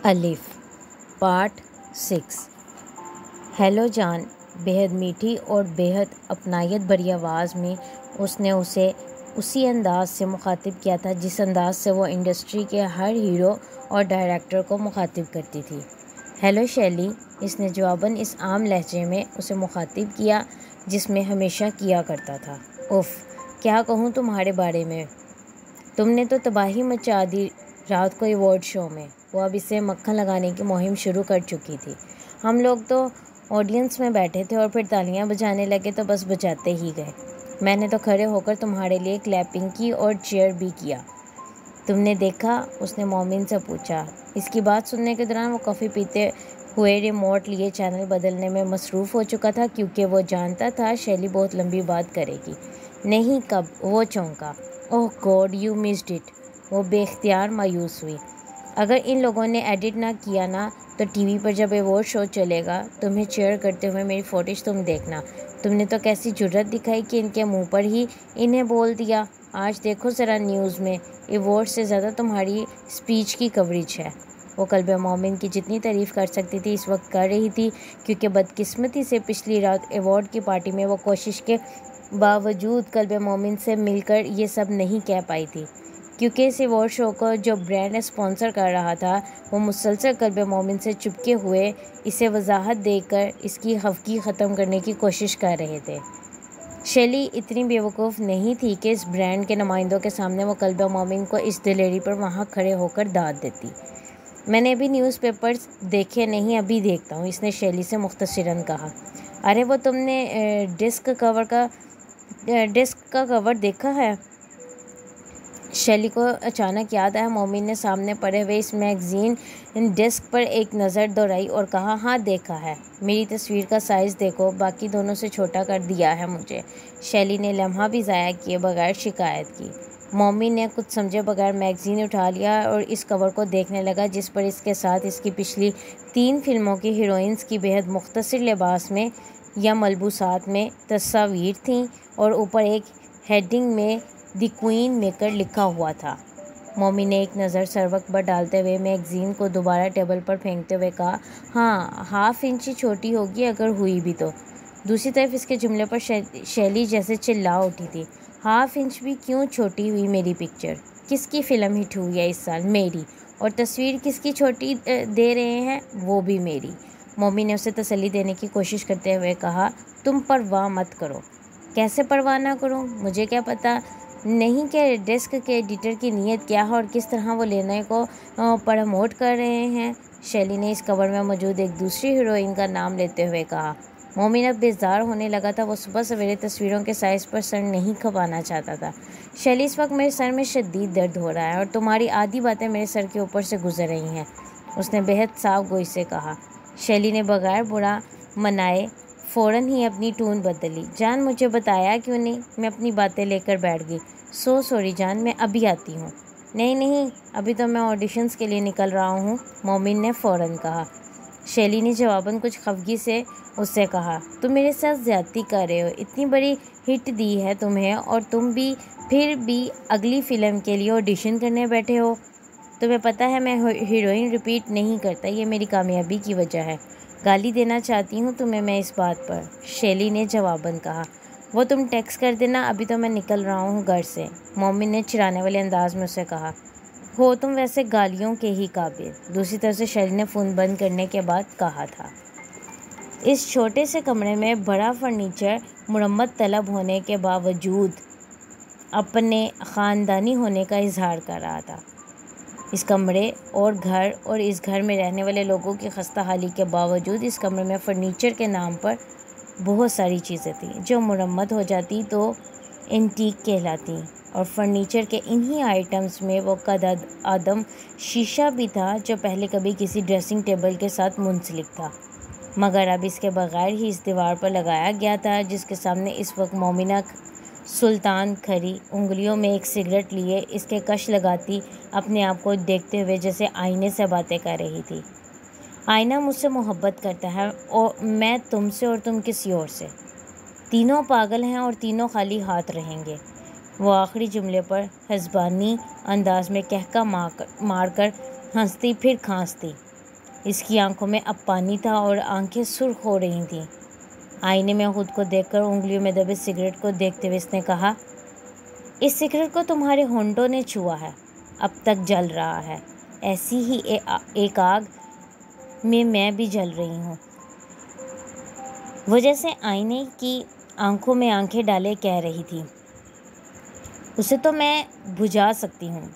अलिफ part 6। Hello जान, बेहद मीठी और बेहद अपनायत भरी आवाज़ में उसने उसे उसी अंदाज से मुखातिब किया था जिस अंदाज से वो इंडस्ट्री के हर हीरो और डायरेक्टर को मुखातिब करती थी। हेलो शैली, इसने जवाबन इस आम लहजे में उसे मुखातिब किया जिसमें हमेशा किया करता था। उफ़, क्या कहूँ तुम्हारे बारे में। तुमने तो तबाही मचा दी रात को अवार्ड शो में। वो अब इसे मक्खन लगाने की मुहिम शुरू कर चुकी थी। हम लोग तो ऑडियंस में बैठे थे और फिर तालियां बजाने लगे तो बस बजाते ही गए। मैंने तो खड़े होकर तुम्हारे लिए क्लैपिंग की और चीयर भी किया। तुमने देखा? उसने मोमिन से पूछा। इसकी बात सुनने के दौरान वो कॉफ़ी पीते हुए रिमोट लिए चैनल बदलने में मसरूफ़ हो चुका था, क्योंकि वो जानता था शैली बहुत लंबी बात करेगी। नहीं, कब? वो चौंका। ओह गॉड, यू मिस्ड इट। वो बेख्तियार मायूस हुई। अगर इन लोगों ने एडिट ना किया ना तो टीवी पर जब अवार्ड शो चलेगा तुम्हें चीयर करते हुए मेरी फुटेज तुम देखना। तुमने तो कैसी जुर्रत दिखाई कि इनके मुंह पर ही इन्हें बोल दिया। आज देखो ज़रा न्यूज़ में अवार्ड से ज़्यादा तुम्हारी स्पीच की कवरेज है। वो कल्ब मोमिन की जितनी तारीफ़ कर सकती थी इस वक्त कर रही थी, क्योंकि बदकिस्मती से पिछली रात अवार्ड की पार्टी में वो कोशिश के बावजूद कल्ब मोमिन से मिलकर ये सब नहीं कह पाई थी, क्योंकि इस अवार्ड शो को जो ब्रांड स्पॉन्सर कर रहा था वो मुसलसल कल्ब मोमिन से चुपके हुए इसे वजाहत देकर इसकी हफ़की ख़त्म करने की कोशिश कर रहे थे। शैली इतनी बेवकूफ़ नहीं थी कि इस ब्रांड के नुमाइंदों के सामने वो कल्ब मोमिन को इस दिलेरी पर वहाँ खड़े होकर दाद देती। मैंने अभी न्यूज़पेपर्स देखे नहीं, अभी देखता हूँ, इसने शैली से मुख्तसरन कहा। अरे वो तुमने डिस्क का कवर देखा है? शैली को अचानक याद आया। मोमिन ने सामने पड़े हुए इस मैगज़ीन डेस्क पर एक नज़र दौड़ाई और कहा, हाँ देखा है। मेरी तस्वीर का साइज़ देखो, बाकी दोनों से छोटा कर दिया है मुझे। शैली ने लम्हा भी ज़ाया किए बगैर शिकायत की। मोमिन ने कुछ समझे बगैर मैगज़ीन उठा लिया और इस कवर को देखने लगा जिस पर इसके साथ इसकी पिछली 3 फिल्मों की हीरोइंस की बेहद मुख्तसर लिबास में या मलबूसात में तस्वीर थीं और ऊपर एक हेडिंग में द क्वीन मेकर लिखा हुआ था। मोमिन ने एक नज़र सरवक पर डालते हुए मैगज़ीन को दोबारा टेबल पर फेंकते हुए कहा, हाँ 1/2 इंच ही छोटी होगी अगर हुई भी तो। दूसरी तरफ इसके जुमले पर शैली जैसे चिल्ला उठी थी। 1/2 इंच भी क्यों छोटी हुई मेरी पिक्चर? किसकी फ़िल्म हिट हुई है इस साल? मेरी। और तस्वीर किसकी छोटी दे रहे हैं? वो भी मेरी। मोमिन ने उसे तसल्ली देने की कोशिश करते हुए कहा, तुम परवाह मत करो। कैसे परवाह ना करूँ? मुझे क्या पता नहीं कि डेस्क के एडिटर की नीयत क्या है और किस तरह वो लेने को प्रमोट कर रहे हैं। शैली ने इस कवर में मौजूद एक दूसरी हीरोइन का नाम लेते हुए कहा। मोमिन अब बेजार होने लगा था। वो सुबह सवेरे तस्वीरों के साइज़ पर सर नहीं खपाना चाहता था। शैली, इस वक्त मेरे सर में शदीद दर्द हो रहा है और तुम्हारी आधी बातें मेरे सर के ऊपर से गुजर रही हैं, उसने बेहद साफ गोई से कहा। शैली ने बगैर बुरा मनाए फ़ौरन ही अपनी टून बदली। जान, मुझे बताया क्यों नहीं? मैं अपनी बातें लेकर बैठ गई। सो सॉरी जान, मैं अभी आती हूँ। नहीं, अभी तो मैं ऑडिशंस के लिए निकल रहा हूँ, मोमिन ने फ़ौरन कहा। शैली ने जवाबन कुछ खफगी से उससे कहा, तुम मेरे साथ ज़्यादती कर रहे हो। इतनी बड़ी हिट दी है तुम्हें और तुम भी फिर भी अगली फ़िल्म के लिए ऑडिशन करने बैठे हो। तुम्हें पता है मैं हीरोइन रिपीट नहीं करता, ये मेरी कामयाबी की वजह है। गाली देना चाहती हूँ तुम्हें मैं इस बात पर, शैली ने जवाबन कहा। वो तुम टेक्स्ट कर देना, अभी तो मैं निकल रहा हूँ घर से, मोमिन ने चिढ़ाने वाले अंदाज में उसे कहा। हो तुम वैसे गालियों के ही काबिल, दूसरी तरफ से शैली ने फ़ोन बंद करने के बाद कहा था। इस छोटे से कमरे में बड़ा फर्नीचर मुरम्मत तलब होने के बावजूद अपने ख़ानदानी होने का इजहार कर रहा था। इस कमरे और इस घर में रहने वाले लोगों की खस्ता हाली के बावजूद इस कमरे में फ़र्नीचर के नाम पर बहुत सारी चीज़ें थीं जो मुरम्मत हो जाती तो एंटीक कहलाती, और फर्नीचर के इन्हीं आइटम्स में वो कद आदम शीशा भी था जो पहले कभी किसी ड्रेसिंग टेबल के साथ मुंसलिक था, मगर अब इसके बगैर ही इस दीवार पर लगाया गया था, जिसके सामने इस वक्त मोमिना सुल्तान खड़ी उंगलियों में एक सिगरेट लिए इसके कश लगाती अपने आप को देखते हुए जैसे आईने से बातें कर रही थी। आईना मुझसे मोहब्बत करता है और मैं तुमसे और तुम किसी और से। तीनों पागल हैं और तीनों खाली हाथ रहेंगे। वो आखिरी जुमले पर हज़बानी अंदाज में कहका मारकर हंसती फिर खांसती। इसकी आंखों में अब पानी था और आंखें सुर्ख हो रही थीं। आईने में खुद को देखकर उंगलियों में दबे सिगरेट को देखते हुए इसने कहा, इस सिगरेट को तुम्हारे होंठों ने छुआ है, अब तक जल रहा है। ऐसी ही एक आग में मैं भी जल रही हूँ। वो जैसे आईने की आंखों में आंखें डाले कह रही थी, उसे तो मैं बुझा सकती हूँ,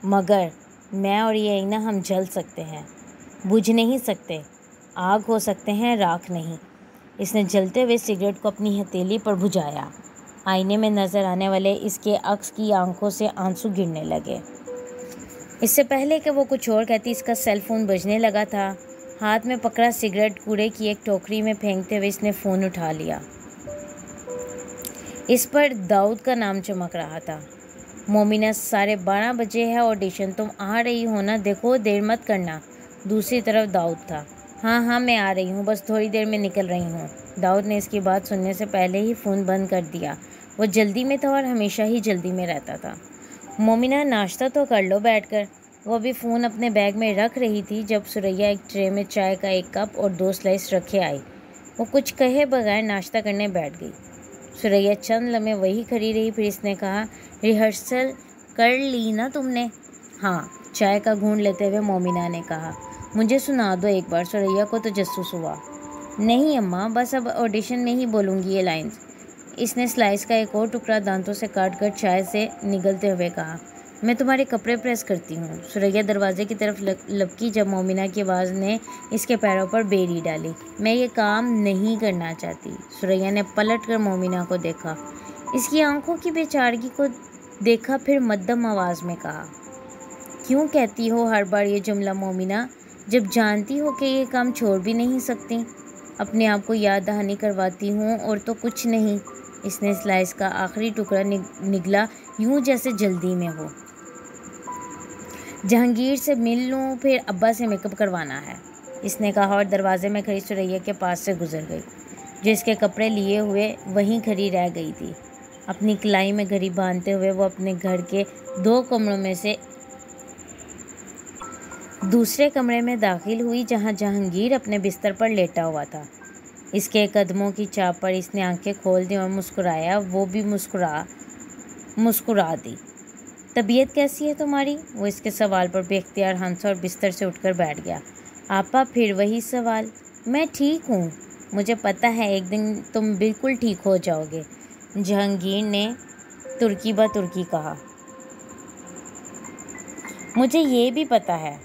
मगर मैं और ये आईना हम जल सकते हैं, बुझ नहीं सकते। आग हो सकते हैं, राख नहीं। इसने जलते हुए सिगरेट को अपनी हथेली पर बुझाया। आईने में नज़र आने वाले इसके अक्स की आंखों से आंसू गिरने लगे। इससे पहले कि वो कुछ और कहती, इसका सेल फोन बजने लगा था। हाथ में पकड़ा सिगरेट कूड़े की एक टोकरी में फेंकते हुए इसने फ़ोन उठा लिया। इस पर दाऊद का नाम चमक रहा था। मोमिना, 12:30 बजे है ऑडिशन, तुम आ रही हो ना? देखो देर मत करना। दूसरी तरफ दाऊद था। हाँ मैं आ रही हूँ, बस थोड़ी देर में निकल रही हूँ। दाऊद ने इसकी बात सुनने से पहले ही फ़ोन बंद कर दिया। वो जल्दी में था और हमेशा ही जल्दी में रहता था। मोमिना, नाश्ता तो कर लो बैठकर। वो भी फ़ोन अपने बैग में रख रही थी जब सुरैया एक ट्रे में चाय का 1 कप और 2 स्लाइस रखे आई। वो कुछ कहे बगैर नाश्ता करने बैठ गई। सुरैया चंद लम्हे वही खड़ी रही, फिर इसने कहा, रिहर्सल कर ली ना तुमने? हाँ, चाय का घूंट लेते हुए मोमिना ने कहा। मुझे सुना दो एक बार। सुरैया को तो जसूस हुआ। नहीं अम्मा, बस अब ऑडिशन में ही बोलूँगी ये लाइन्स। इसने स्लाइस का एक और टुकड़ा दांतों से काट कर चाय से निगलते हुए कहा। मैं तुम्हारे कपड़े प्रेस करती हूँ। सुरैया दरवाजे की तरफ लपकी जब मोमिना की आवाज़ ने इसके पैरों पर बेड़ी डाली। मैं ये काम नहीं करना चाहती। सुरैया ने पलट कर मोमिना को देखा, इसकी आंखों की बेचारगी को देखा, फिर मध्यम आवाज़ में कहा, क्यों कहती हो हर बार ये जुमला मोमिना, जब जानती हो कि ये काम छोड़ भी नहीं सकती? अपने आप को याद दहानी करवाती हूँ और तो कुछ नहीं। इसने स्लाइस का आखिरी टुकड़ा निगला, यूं जैसे जल्दी में हो। जहांगीर से मिल लूँ, फिर अब्बा से मेकअप करवाना है, इसने कहा और दरवाजे में खड़ी सुरैया के पास से गुजर गई, जो इसके कपड़े लिए हुए वहीं खड़ी रह गई थी। अपनी कलाई में घड़ी बांधते हुए वो अपने घर के 2 कमरों में से दूसरे कमरे में दाखिल हुई, जहां जहांगीर अपने बिस्तर पर लेटा हुआ था। इसके कदमों की चाप पर इसने आंखें खोल दी और मुस्कुराया। वो भी मुस्कुरा दी। तबीयत कैसी है तुम्हारी? वो इसके सवाल पर बेख्तियार हंसा और बिस्तर से उठकर बैठ गया। आपा, फिर वही सवाल? मैं ठीक हूँ, मुझे पता है एक दिन तुम बिल्कुल ठीक हो जाओगे, जहांगीर ने तुर्की ब तुर्की कहा। मुझे ये भी पता है,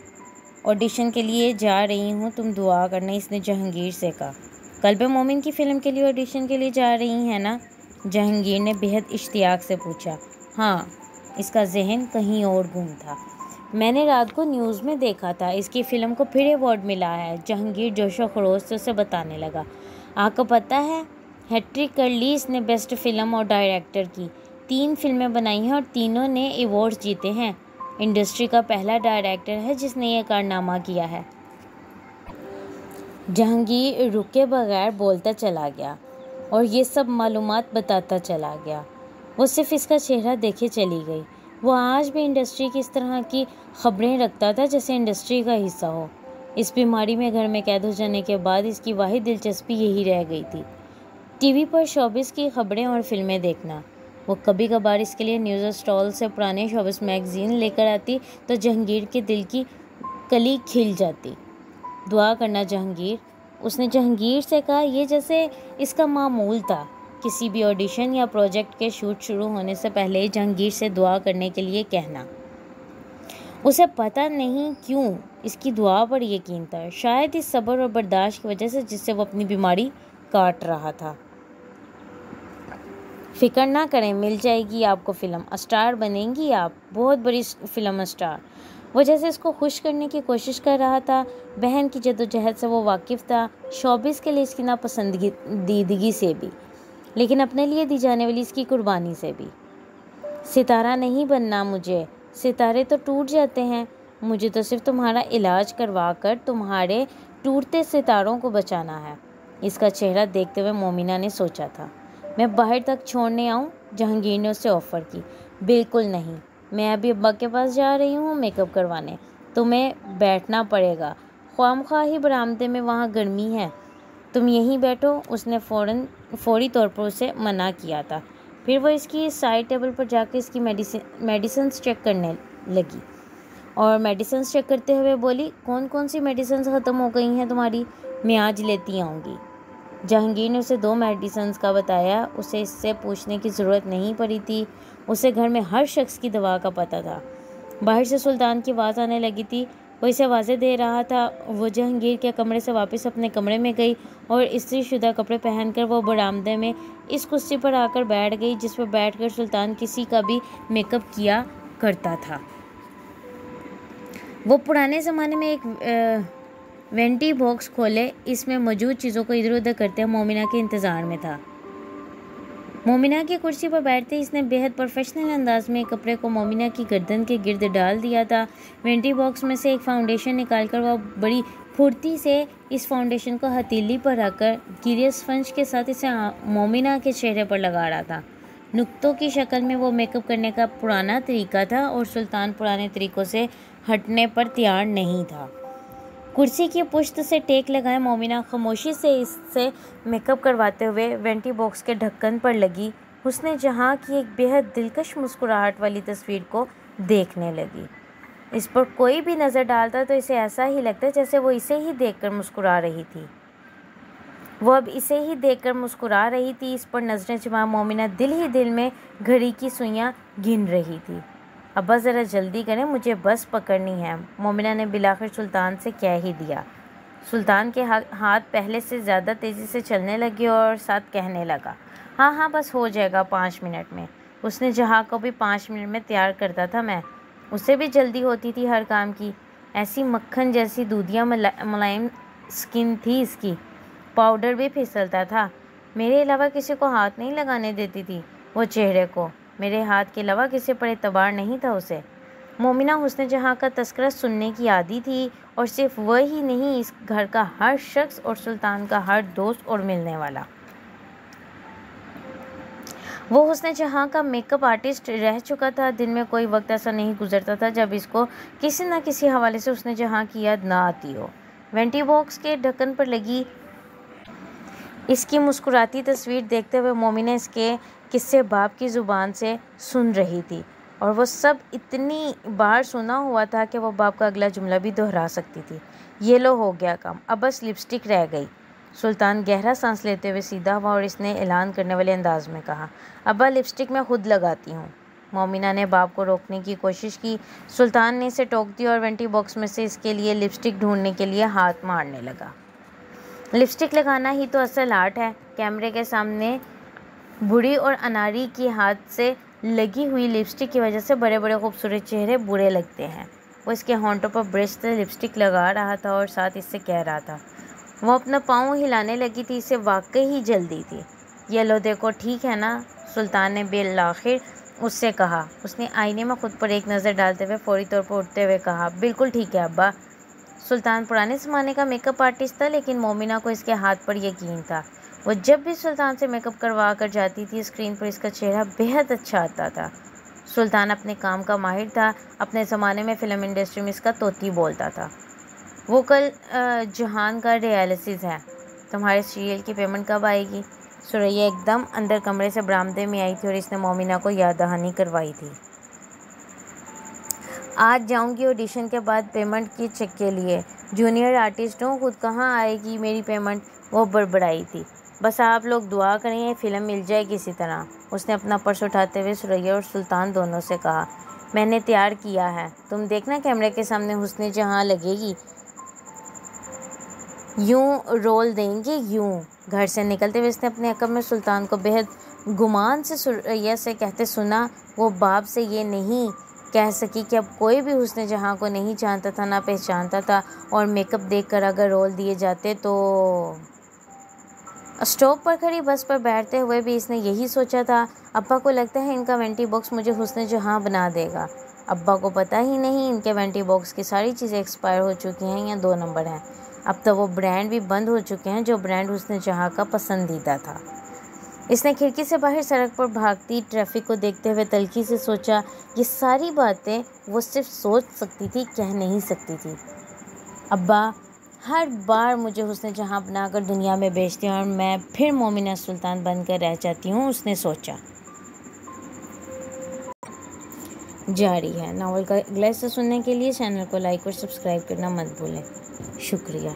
ऑडिशन के लिए जा रही हूँ, तुम दुआ करना, इसने जहांगीर से कहा। कल्बे मोमिन की फ़िल्म के लिए ऑडिशन के लिए जा रही हैं ना? जहांगीर ने बेहद इश्तियाक से पूछा। हाँ, इसका जहन कहीं और गुम था। मैंने रात को न्यूज़ में देखा था, इसकी फ़िल्म को फिर अवार्ड मिला है, जहांगीर जोशो खरोश से उसे बताने लगा। आपको पता है, हैट्रिक कर ली इसने बेस्ट फ़िल्म और डायरेक्टर की। 3 फिल्में बनाई हैं और तीनों ने अवार्ड्स जीते हैं। इंडस्ट्री का पहला डायरेक्टर है जिसने ये कारनामा किया है। जहांगीर रुके बगैर बोलता चला गया और ये सब मालूमात बताता चला गया। वो सिर्फ इसका चेहरा देखे चली गई। वो आज भी इंडस्ट्री की इस तरह की खबरें रखता था जैसे इंडस्ट्री का हिस्सा हो। इस बीमारी में घर में कैद हो जाने के बाद इसकी वाहिद दिलचस्पी यही रह गई थी, टीवी पर शोबिस की खबरें और फिल्में देखना। वो कभी कभार इसके लिए न्यूज़ स्टॉल से पुराने शोबिस मैगज़ीन लेकर आती तो जहांगीर के दिल की कली खिल जाती। दुआ करना जहांगीर, उसने जहांगीर से कहा। ये जैसे इसका मामूल था, किसी भी ऑडिशन या प्रोजेक्ट के शूट शुरू होने से पहले जहांगीर से दुआ करने के लिए कहना। उसे पता नहीं क्यों इसकी दुआ पर यकीन था, शायद इस सब्र और बर्दाश्त की वजह से जिससे वो अपनी बीमारी काट रहा था। फिक्र ना करें, मिल जाएगी आपको फ़िल्म, स्टार बनेंगी आप, बहुत बड़ी फ़िल्म स्टार। वो जैसे इसको खुश करने की कोशिश कर रहा था। बहन की जद्दोजहद से वो वाकिफ़ था, शोबिस के लिए इसकी नापसंदीदगी से भी, लेकिन अपने लिए दी जाने वाली इसकी कुर्बानी से भी। सितारा नहीं बनना मुझे, सितारे तो टूट जाते हैं, मुझे तो सिर्फ तुम्हारा इलाज करवा कर तुम्हारे टूटते सितारों को बचाना है। इसका चेहरा देखते हुए मोमिना ने सोचा था, मैं बाहर तक छोड़ने आऊँ? जहांगीर ने उससे ऑफ़र की। बिल्कुल नहीं, मैं अभी अब्बा के पास जा रही हूँ मेकअप करवाने, तुम्हें बैठना पड़ेगा। ख्वामख्वाह ही बरामदे में वहाँ गर्मी है, तुम यहीं बैठो। उसने फौरी तौर पर उसे मना किया था। फिर वो इसकी साइड टेबल पर जाकर इसकी मेडिसिन्स चेक करने लगी और मेडिसिन्स चेक करते हुए बोली, कौन कौन सी मेडिसिन्स ख़त्म हो गई हैं तुम्हारी? मैं आज लेती आऊँगी। जहांगीर ने उसे 2 मेडिसिन्स का बताया। उसे इससे पूछने की ज़रूरत नहीं पड़ी थी, उसे घर में हर शख्स की दवा का पता था। बाहर से सुल्तान की आवाज़ आने लगी थी, वो इसे आवाज़ें दे रहा था। वो जहांगीर के कमरे से वापस अपने कमरे में गई और इस्त्री शुदा कपड़े पहनकर वो बरामदे में इस कुर्सी पर आकर बैठ गई जिस पर बैठकर सुल्तान किसी का भी मेकअप किया करता था। वो पुराने ज़माने में एक वेंटी बॉक्स खोले, इसमें मौजूद चीज़ों को इधर उधर करते मोमिना के इंतज़ार में था। मोमिना की कुर्सी पर बैठते इसने बेहद प्रोफेशनल अंदाज में कपड़े को मोमिना की गर्दन के गिर्द डाल दिया था। वेंटी बॉक्स में से एक फाउंडेशन निकालकर वह बड़ी फुर्ती से इस फाउंडेशन को हथेली पर रखकर गिरिया स्पंज के साथ इसे मोमिना के चेहरे पर लगा रहा था। नुक्तों की शक्ल में वो मेकअप करने का पुराना तरीका था और सुल्तान पुराने तरीक़ों से हटने पर तैयार नहीं था। कुर्सी की पुश्त से टेक लगाए मोमिना खामोशी से इससे मेकअप करवाते हुए वेंटी बॉक्स के ढक्कन पर लगी हुस्न जहां की एक बेहद दिलकश मुस्कुराहट वाली तस्वीर को देखने लगी। इस पर कोई भी नज़र डालता तो इसे ऐसा ही लगता जैसे वो इसे ही देखकर मुस्कुरा रही थी। वो अब इसे ही देखकर मुस्कुरा रही थी। इस पर नज़रें जमा मोमिना दिल ही दिल में घड़ी की सुइयां गिन रही थी। अब्बा ज़रा जल्दी करें, मुझे बस पकड़नी है, मोमिना ने बिलाखिर सुल्तान से कह ही दिया। सुल्तान के हाथ पहले से ज़्यादा तेज़ी से चलने लगे और साथ कहने लगा, हाँ हाँ बस हो जाएगा 5 मिनट में। उसने जहाँ को भी 5 मिनट में तैयार करता था मैं। उसे भी जल्दी होती थी हर काम की। ऐसी मक्खन जैसी दूधिया मुलायम स्किन थी इसकी। पाउडर भी फिसलता था। मेरे अलावा किसी को हाथ नहीं लगाने देती थी वो चेहरे को। मेरे हाथ के अलावा किसी पर एतबार नहीं था उसे। मोमिना हुस्न जहाँ का तस्करा सुनने की आदी थी और सिर्फ वह ही नहीं, इस घर का हर शख्स और सुल्तान का हर दोस्त और मिलने वाला। वो हुस्न जहाँ का मेकअप आर्टिस्ट रह चुका था। दिन में कोई वक्त ऐसा नहीं गुजरता था जब इसको किसी न किसी हवाले से हुस्न जहाँ की याद ना आती हो। वेंटी बॉक्स के ढक्कन पर लगी इसकी मुस्कुराती तस्वीर देखते हुए मोमिना इसके किस्से बाप की ज़ुबान से सुन रही थी और वो सब इतनी बार सुना हुआ था कि वो बाप का अगला जुमला भी दोहरा सकती थी। ये लो हो गया काम, अब बस लिपस्टिक रह गई। सुल्तान गहरा सांस लेते हुए सीधा हुआ और इसने ऐलान करने वाले अंदाज में कहा, अब्बा लिपस्टिक मैं खुद लगाती हूँ। मोमिना ने बाप को रोकने की कोशिश की। सुल्तान ने इसे टोक दिया और वेंटी बॉक्स में से इसके लिए लिपस्टिक ढूंढने के लिए हाथ मारने लगा। लिपस्टिक लगाना ही तो असल आर्ट है। कैमरे के सामने बूढ़ी और अनारी की हाथ से लगी हुई लिपस्टिक की वजह से बड़े बड़े खूबसूरत चेहरे बुरे लगते हैं। वो इसके होंठों पर ब्रश से लिपस्टिक लगा रहा था और साथ इससे कह रहा था। वो अपना पाँव हिलाने लगी थी, इसे वाकई ही जल्दी थी। ये लो देखो ठीक है ना, सुल्तान ने बिलाखिर उससे कहा। उसने आईने में खुद पर एक नज़र डालते हुए फौरी तौर पर उठते हुए कहा, बिल्कुल ठीक है अब्बा। सुल्तान पुराने ज़माने का मेकअप आर्टिस्ट था, लेकिन मोमिना को इसके हाथ पर यकीन था। वो जब भी सुल्तान से मेकअप करवा कर जाती थी, स्क्रीन पर इसका चेहरा बेहद अच्छा आता था। सुल्तान अपने काम का माहिर था। अपने ज़माने में फ़िल्म इंडस्ट्री में इसका तोती बोलता था। वो कल जहान का डायलिसिस है, तुम्हारे सीरियल की पेमेंट कब आएगी? सुरैया एकदम अंदर कमरे से बरामदे में आई थी और इसने मोमिना को याद दहानी करवाई थी। आज जाऊंगी ऑडिशन के बाद पेमेंट की चेक के लिए। जूनियर आर्टिस्ट हूँ, खुद कहाँ आएगी मेरी पेमेंट? वो बड़बड़ाई थी। बस आप लोग दुआ करें ये फ़िल्म मिल जाए किसी तरह। उसने अपना पर्स उठाते हुए सुरैया और सुल्तान दोनों से कहा, मैंने तैयार किया है, तुम देखना कैमरे के सामने हुस्न जहाँ लगेगी, यूं रोल देंगे यूं। घर से निकलते हुए इसने अपने अकब में सुल्तान को बेहद गुमान से सुरैया से कहते सुना। वो बाप से ये नहीं कह सकी कि अब कोई भी हुस्न जहाँ को नहीं जानता था, ना पहचानता था, और मेकअप देखकर अगर रोल दिए जाते तो। स्टॉप पर खड़ी बस पर बैठते हुए भी इसने यही सोचा था। अब्बा को लगता है इनका वेंटी बॉक्स मुझे हुस्न जहाँ बना देगा। अब्बा को पता ही नहीं इनके वेंटी बॉक्स की सारी चीज़ें एक्सपायर हो चुकी हैं या 2 नंबर हैं। अब तो वो ब्रांड भी बंद हो चुके हैं जो ब्रांड हुस्न जहाँ का पसंदीदा था। इसने खिड़की से बाहर सड़क पर भागती ट्रैफिक को देखते हुए तल्खी से सोचा, ये सारी बातें वो सिर्फ सोच सकती थी, कह नहीं सकती थी। अब्बा हर बार मुझे हुस्न जहाँ बनाकर दुनिया में बेचते हैं और मैं फिर मोमिना सुल्तान बनकर रह जाती हूँ, उसने सोचा। जारी है। नावल का अगला हिस्सा सुनने के लिए चैनल को लाइक और सब्सक्राइब करना मत भूलें। शुक्रिया।